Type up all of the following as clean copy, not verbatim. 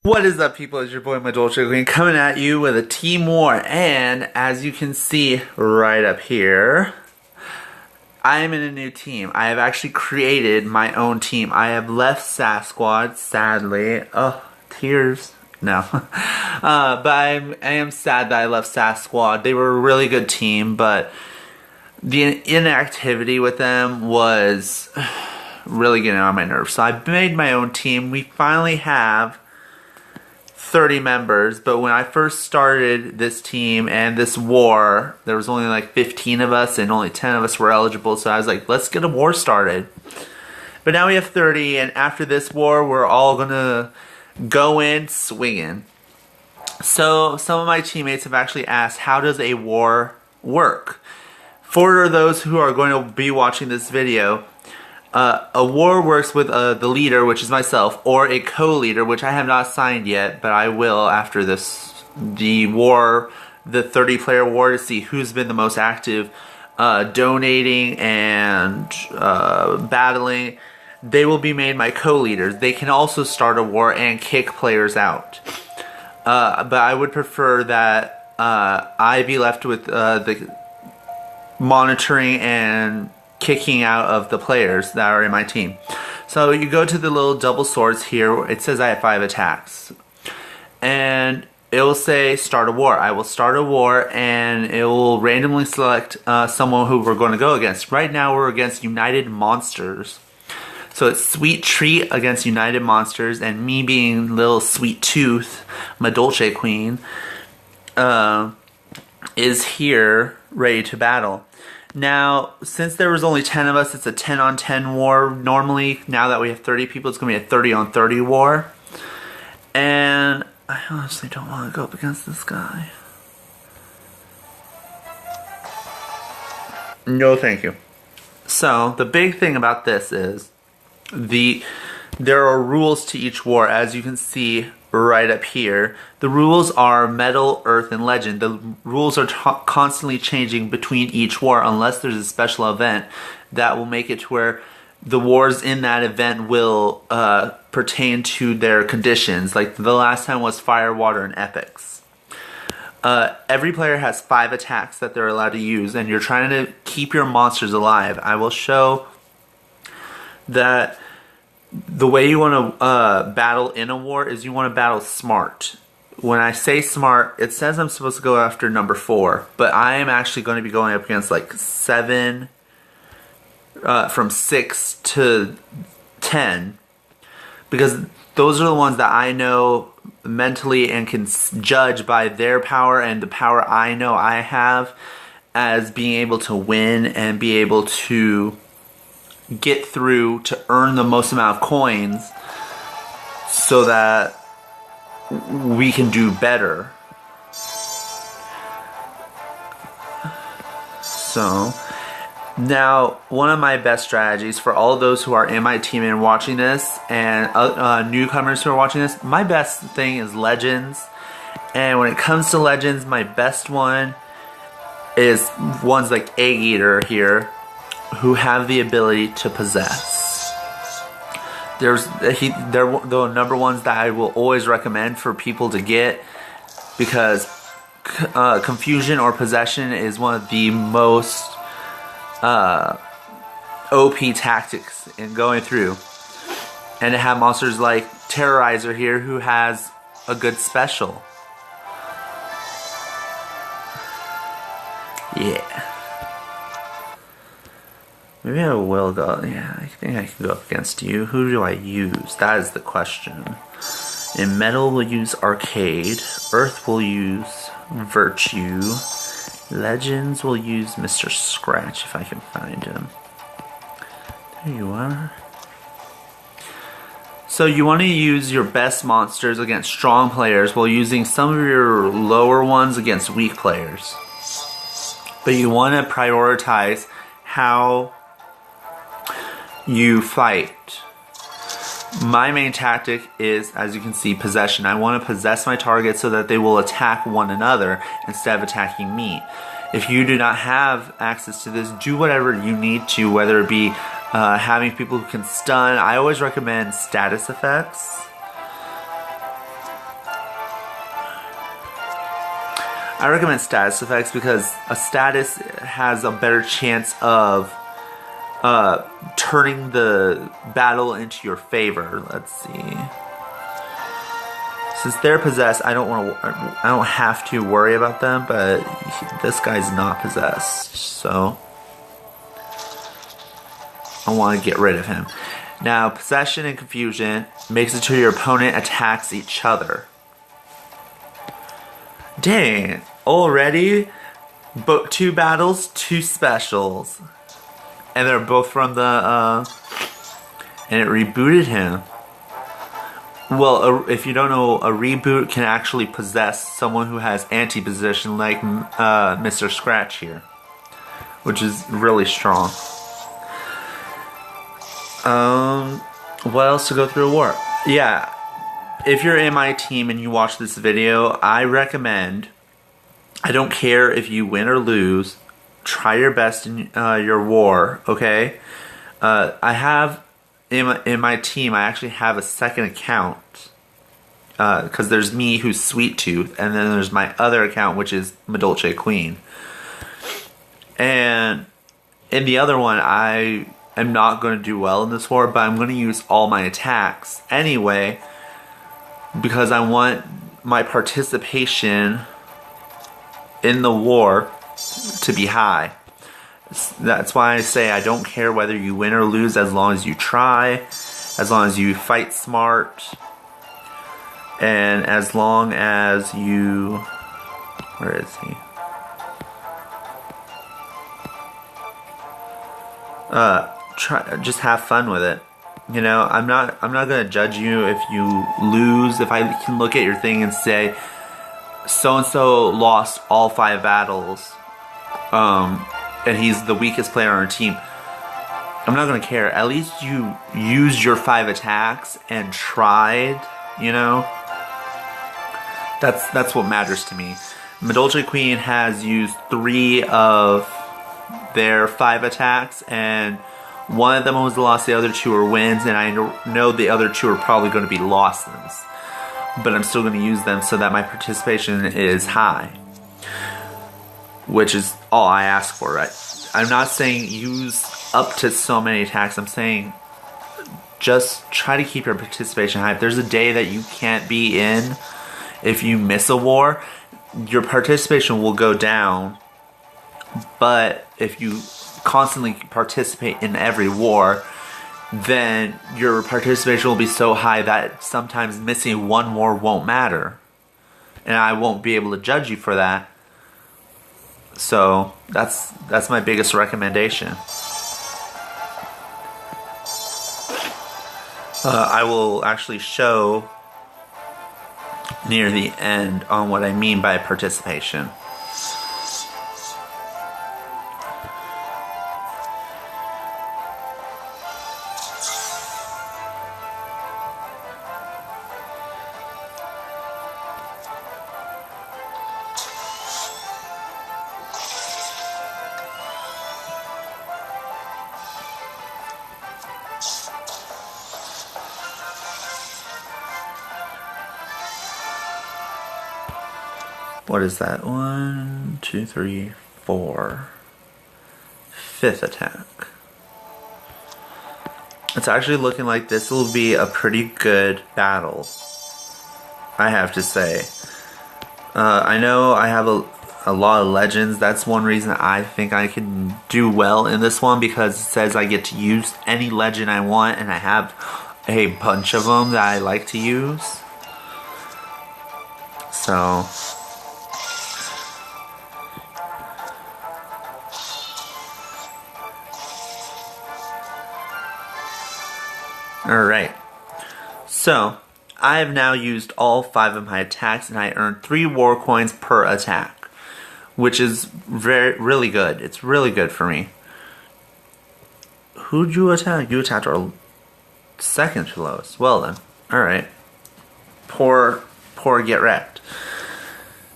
What is up, people? It's your boy, my Dolce Queen, coming at you with a team war. And as you can see right up here, I am in a new team. I have actually created my own team. I have left SAS Squad, sadly. Oh, tears. No. But I am sad that I left SAS Squad. They were a really good team, but the inactivity with them was really getting on my nerves. So I made my own team. We finally have 30 members, but when I first started this team and this war, there was only like 15 of us and only 10 of us were eligible, so I was like, let's get a war started. But now we have 30, and after this war, we're all gonna go in swinging. So some of my teammates have actually asked, how does a war work? For those who are going to be watching this video, a war works with the leader, which is myself, or a co-leader, which I have not signed yet, but I will after this, the 30-player war, to see who's been the most active, donating and battling. They will be made my co-leaders. They can also start a war and kick players out. But I would prefer that I be left with the monitoring and kicking out of the players that are in my team. So you go to the little double swords here. It says I have 5 attacks, and it will say start a war. I will start a war, and it will randomly select someone who we're going to go against. Right now we're against Unitedmonsters. So it's Sweet Treat against Unitedmonsters, and me being little Sweet Tooth, my Dolce Queen, is here ready to battle. Now, since there was only 10 of us, it's a 10-on-10 war. Normally, now that we have 30 people, it's going to be a 30-on-30 war. And I honestly don't want to go up against this guy. No, thank you. So, the big thing about this is there are rules to each war, as you can see right up here. The rules are metal, earth, and legend. The rules are constantly changing between each war unless there's a special event that will make it to where the wars in that event will pertain to their conditions. Like the last time was fire, water, and epics. Every player has 5 attacks that they're allowed to use, and you're trying to keep your monsters alive. I will show that the way you want to battle in a war is you want to battle smart. When I say smart, it says I'm supposed to go after number 4, but I am actually going to be going up against like 7, from 6 to 10, because those are the ones that I know mentally and can judge by their power and the power I know I have as being able to win and be able to get through to earn the most amount of coins so that we can do better. So now, one of my best strategies for all those who are in my team and watching this, and newcomers who are watching this, my best thing is legends. And when it comes to legends, my best one is ones like Egg Eater here, who have the ability to possess. They're the number ones that I will always recommend for people to get, because confusion or possession is one of the most OP tactics in going through. And to have monsters like Terrorizer here, who has a good special. Yeah. Maybe I will go. Yeah, I think I can go up against you. Who do I use? That is the question. In metal, we'll use Arcade. Earth, will use Virtue. Legends, will use Mr. Scratch, if I can find him. There you are. So you want to use your best monsters against strong players while using some of your lower ones against weak players. But you want to prioritize how you fight. My main tactic is, as you can see, possession. I want to possess my target so that they will attack one another instead of attacking me. If you do not have access to this, do whatever you need to, whether it be having people who can stun. I always recommend status effects. I recommend status effects because a status has a better chance of turning the battle into your favor. Let's see. Since they're possessed, I don't have to worry about them, but this guy's not possessed, so I want to get rid of him. Now, possession and confusion makes it so your opponent attacks each other. Dang, already? But 2 battles, 2 specials. And they're both from the, and it rebooted him. Well, if you don't know, a reboot can actually possess someone who has anti-possession, like Mr. Scratch here. Which is really strong. What else to go through a war? Yeah, if you're in my team and you watch this video, I recommend, I don't care if you win or lose, try your best in your war, okay? I have, in my team, I actually have a second account. Because there's me, who's Sweet Tooth, and then there's my other account, which is Madolce Queen. And in the other one, I am not going to do well in this war, but I'm going to use all my attacks anyway, because I want my participation in the war to be high. That's why I say I don't care whether you win or lose, as long as you try, as long as you fight smart, and as long as you... Where is he? Just have fun with it. You know, I'm not gonna judge you if you lose. If I can look at your thing and say, so and so lost all 5 battles, and he's the weakest player on our team, I'm not gonna care. At least you used your 5 attacks and tried. You know, that's what matters to me. Madolce Queen has used 3 of their 5 attacks, and one of them was lost, the other 2 are wins, and I know the other 2 are probably going to be losses. But I'm still going to use them so that my participation is high. Which is all I ask for, right? I'm not saying use up to so many attacks. I'm saying just try to keep your participation high. If there's a day that you can't be in, if you miss a war, your participation will go down. But if you constantly participate in every war, then your participation will be so high that sometimes missing one war won't matter. And I won't be able to judge you for that. So that's my biggest recommendation. I will actually show near the end on what I mean by participation. What is that? 1, 2, 3, 4. 5th attack. It's actually looking like this will be a pretty good battle, I have to say. I know I have a lot of legends. That's one reason I think I can do well in this one, because it says I get to use any legend I want, and I have a bunch of them that I like to use. So... Alright, so I have now used all 5 of my attacks, and I earned 3 war coins per attack, which is really good. It's really good for me. Who'd you attack? You attacked our second to lowest. Well then, alright. Poor get wrecked.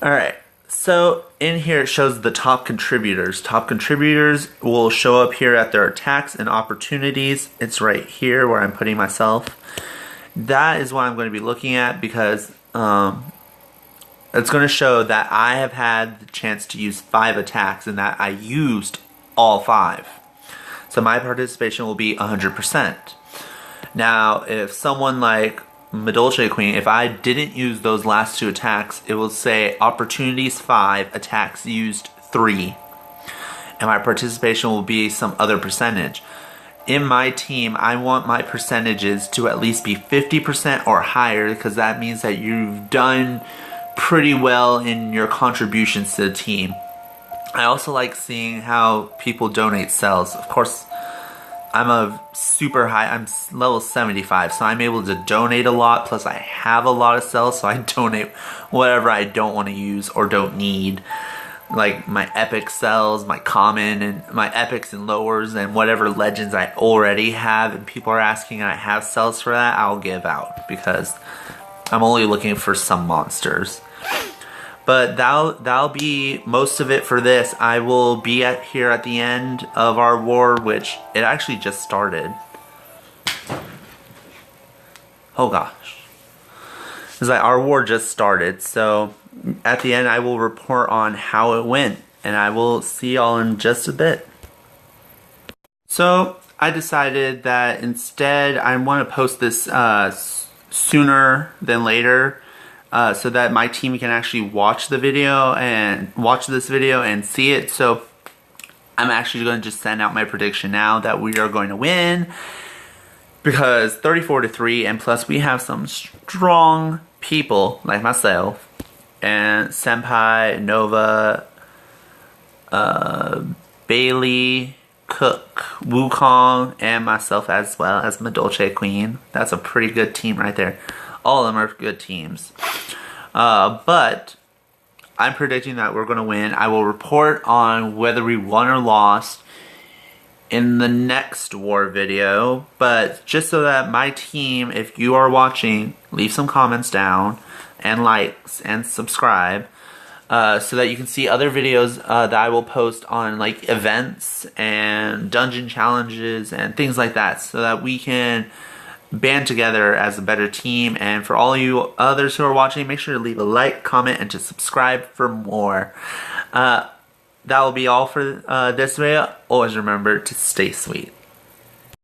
Alright, so in here it shows the top contributors. Top contributors will show up here at their attacks and opportunities. It's right here where I'm putting myself. That is what I'm going to be looking at, because it's going to show that I have had the chance to use 5 attacks and that I used all 5. So my participation will be 100%. Now, if someone like Madolche Queen, if I didn't use those last 2 attacks, it will say opportunities 5, attacks used 3. And my participation will be some other percentage. In my team, I want my percentages to at least be 50% or higher, because that means that you've done pretty well in your contributions to the team. I also like seeing how people donate cells. Of course, I'm a super high, I'm level 75, so I'm able to donate a lot, plus I have a lot of cells, so I donate whatever I don't want to use or don't need. Like my epic cells, my common, and my epics and lowers, and whatever legends I already have, and people are asking and I have cells for that, I'll give out, because I'm only looking for some monsters. But that'll be most of it for this. I will be here at the end of our war, which it actually just started. Oh gosh. It's like our war just started, so at the end I will report on how it went, and I will see y'all in just a bit. So I decided that instead I want to post this sooner than later, so that my team can actually watch this video and see it. So I'm actually going to just send out my prediction now that we are going to win, because 34-3, and plus we have some strong people like myself and Senpai, Nova, Bailey, Cook, Wukong, and myself as well as Madolche Queen. That's a pretty good team right there. All of them are good teams. But I'm predicting that we're going to win. I will report on whether we won or lost in the next war video. But just so that my team, if you are watching, leave some comments down and likes and subscribe, so that you can see other videos that I will post on like events and dungeon challenges and things like that, so that we can band together as a better team. And for all you others who are watching, make sure to leave a like, comment, and to subscribe for more. That will be all for this video. Always remember to stay sweet.